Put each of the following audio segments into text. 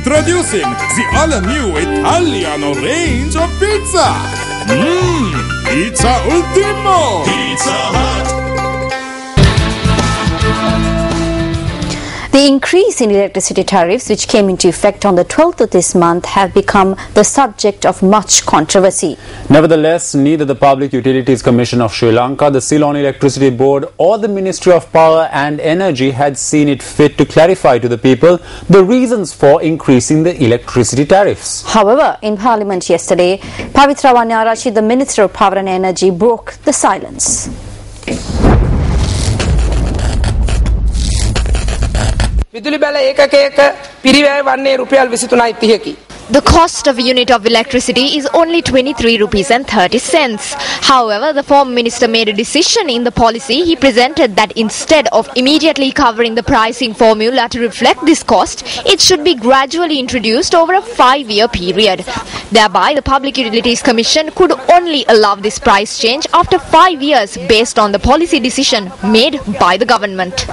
Introducing the all-new Italiano range of pizza. Pizza Ultimo. Pizza Hut. The increase in electricity tariffs, which came into effect on the 12th of this month, have become the subject of much controversy. Nevertheless, neither the Public Utilities Commission of Sri Lanka, the Ceylon Electricity Board or the Ministry of Power and Energy had seen it fit to clarify to the people the reasons for increasing the electricity tariffs. However, in Parliament yesterday, Pavitra Wanyarachi, the Minister of Power and Energy, broke the silence. The cost of a unit of electricity is only 23 rupees and 30 cents. However, the former minister made a decision in the policy he presented that instead of immediately covering the pricing formula to reflect this cost, it should be gradually introduced over a 5-year period. Thereby, the Public Utilities Commission could only allow this price change after 5 years based on the policy decision made by the government.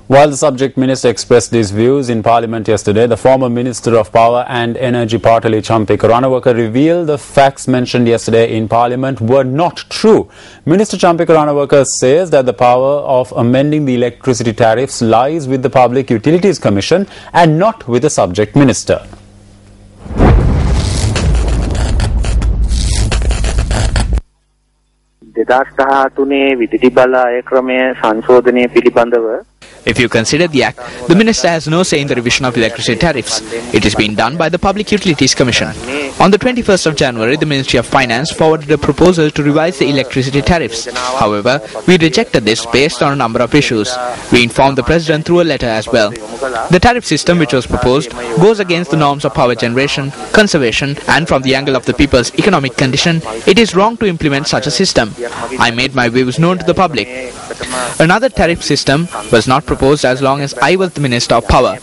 While the subject minister expressed these views in Parliament yesterday, the former Minister of Power and Energy Patali Champika Ranawaka revealed the facts mentioned yesterday in Parliament were not true. Minister Champika Ranawaka says that the power of amending the electricity tariffs lies with the Public Utilities Commission and not with the subject minister. If you consider the Act, the Minister has no say in the revision of electricity tariffs. It is being done by the Public Utilities Commission. On the 21st of January, the Ministry of Finance forwarded a proposal to revise the electricity tariffs. However, we rejected this based on a number of issues. We informed the President through a letter as well. The tariff system which was proposed goes against the norms of power generation, conservation, and from the angle of the people's economic condition, it is wrong to implement such a system. I made my views known to the public. Another tariff system was not proposed as long as I was the Minister of Power.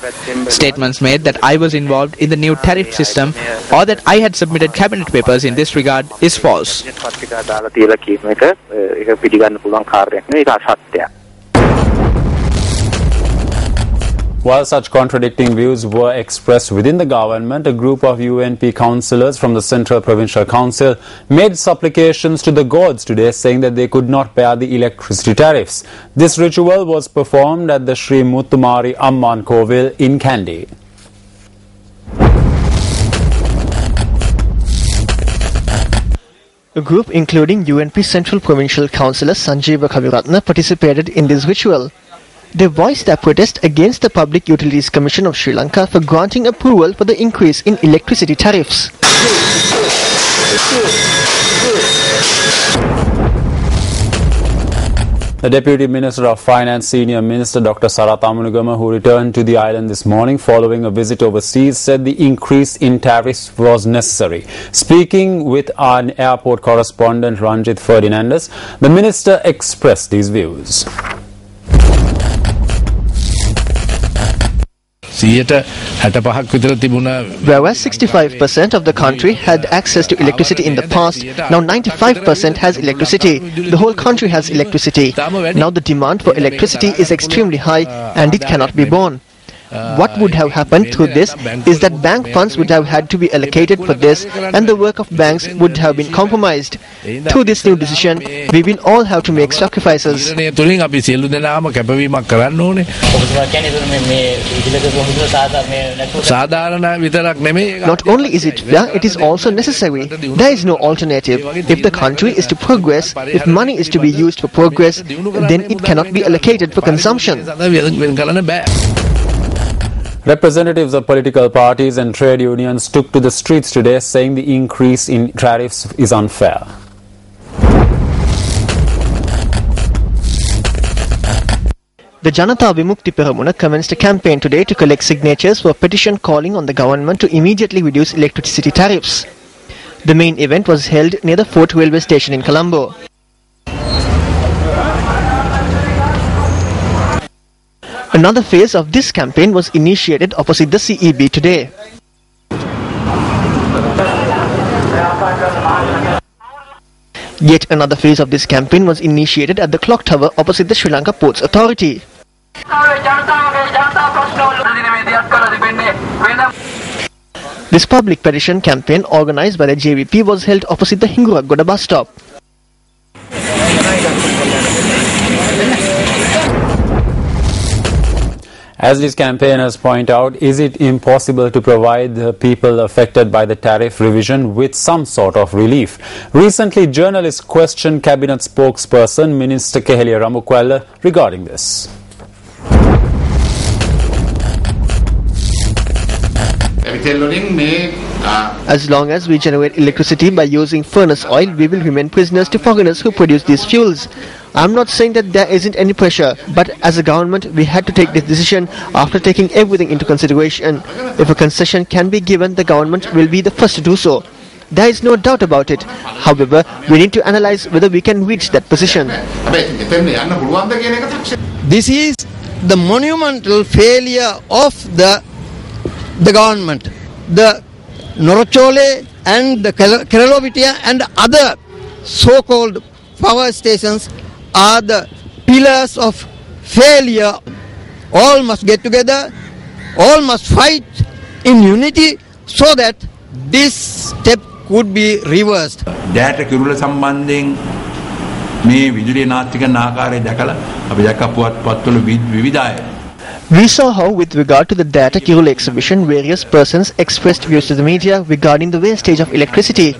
Statements made that I was involved in the new tariff system or that I had submitted cabinet papers in this regard is false. While such contradicting views were expressed within the government, a group of UNP councillors from the Central Provincial Council made supplications to the gods today, saying that they could not bear the electricity tariffs. This ritual was performed at the Sri Muttumari Amman Kovil in Kandy. A group including UNP Central Provincial Councillor Sanjeeva Kaviratna participated in this ritual. They voiced their protest against the Public Utilities Commission of Sri Lanka for granting approval for the increase in electricity tariffs. The Deputy Minister of Finance, Senior Minister Dr. Sarath Amunugama, who returned to the island this morning following a visit overseas, said the increase in tariffs was necessary. Speaking with our airport correspondent Ranjit Ferdinandez, the minister expressed these views. Whereas 65% of the country had access to electricity in the past, now 95% has electricity. The whole country has electricity. Now the demand for electricity is extremely high and it cannot be borne. What would have happened through this is that bank funds would have had to be allocated for this and the work of banks would have been compromised. Through this new decision, we will all have to make sacrifices. Not only is it fair, it is also necessary. There is no alternative. If the country is to progress, if money is to be used for progress, then it cannot be allocated for consumption. Representatives of political parties and trade unions took to the streets today, saying the increase in tariffs is unfair. The Janata Vimukti Peramuna commenced a campaign today to collect signatures for a petition calling on the government to immediately reduce electricity tariffs. The main event was held near the Fort Railway Station in Colombo. Another phase of this campaign was initiated opposite the CEB today. Yet another phase of this campaign was initiated at the clock tower opposite the Sri Lanka Ports Authority. This public petition campaign organized by the JVP was held opposite the Hinguragoda bus stop. As these campaigners point out, is it impossible to provide the people affected by the tariff revision with some sort of relief? Recently, journalists questioned Cabinet spokesperson Minister Keheliya Ramukwella regarding this. As long as we generate electricity by using furnace oil, we will remain prisoners to foreigners who produce these fuels. I'm not saying that there isn't any pressure, but as a government, we had to take this decision after taking everything into consideration. If a concession can be given, the government will be the first to do so. There is no doubt about it. However, we need to analyze whether we can reach that position. This is the monumental failure of the government. The Norachole and the Keralovitia and other so-called power stations are the pillars of failure. All must get together, all must fight in unity so that this step could be reversed. Data Kirula Sambanding may Vijay Natika Nakare Dakala, Abjaka Patulu Vividai. We saw how, with regard to the Data Kirula exhibition, various persons expressed views to the media regarding the wastage of electricity.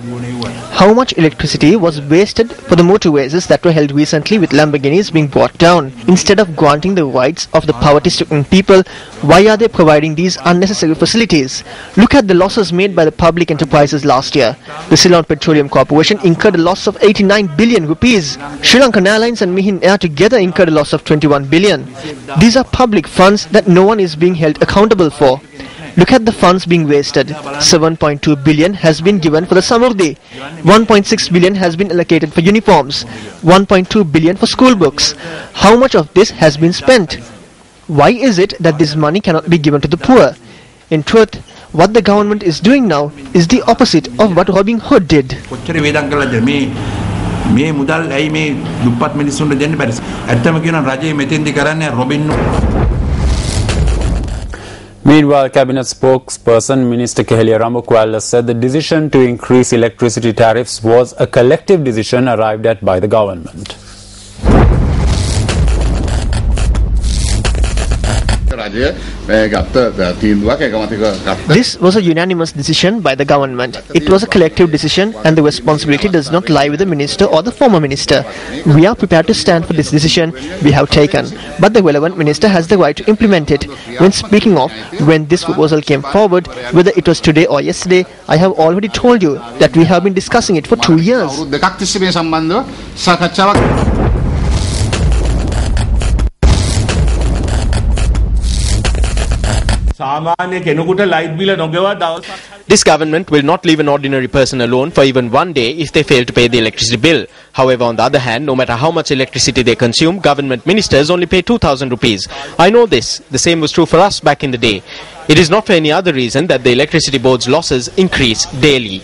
How much electricity was wasted for the motor races that were held recently with Lamborghinis being brought down? Instead of granting the rights of the poverty-stricken people, why are they providing these unnecessary facilities? Look at the losses made by the public enterprises last year. The Ceylon Petroleum Corporation incurred a loss of 89 billion rupees. Sri Lankan Airlines and Mihin Air together incurred a loss of 21 billion. These are public funds that no one is being held accountable for. Look at the funds being wasted. 7.2 billion has been given for the Samurdhi. 1.6 billion has been allocated for uniforms. 1.2 billion for school books. How much of this has been spent? Why is it that this money cannot be given to the poor? In truth, what the government is doing now is the opposite of what Robin Hood did. Meanwhile, Cabinet spokesperson Minister Keheliya Ramukwella said the decision to increase electricity tariffs was a collective decision arrived at by the government. This was a unanimous decision by the government. It was a collective decision and the responsibility does not lie with the minister or the former minister. We are prepared to stand for this decision we have taken, but the relevant minister has the right to implement it. When speaking of when this proposal came forward, whether it was today or yesterday, I have already told you that we have been discussing it for 2 years. This government will not leave an ordinary person alone for even one day if they fail to pay the electricity bill. However, on the other hand, no matter how much electricity they consume, government ministers only pay 2,000 rupees. I know this. The same was true for us back in the day. It is not for any other reason that the electricity board's losses increase daily.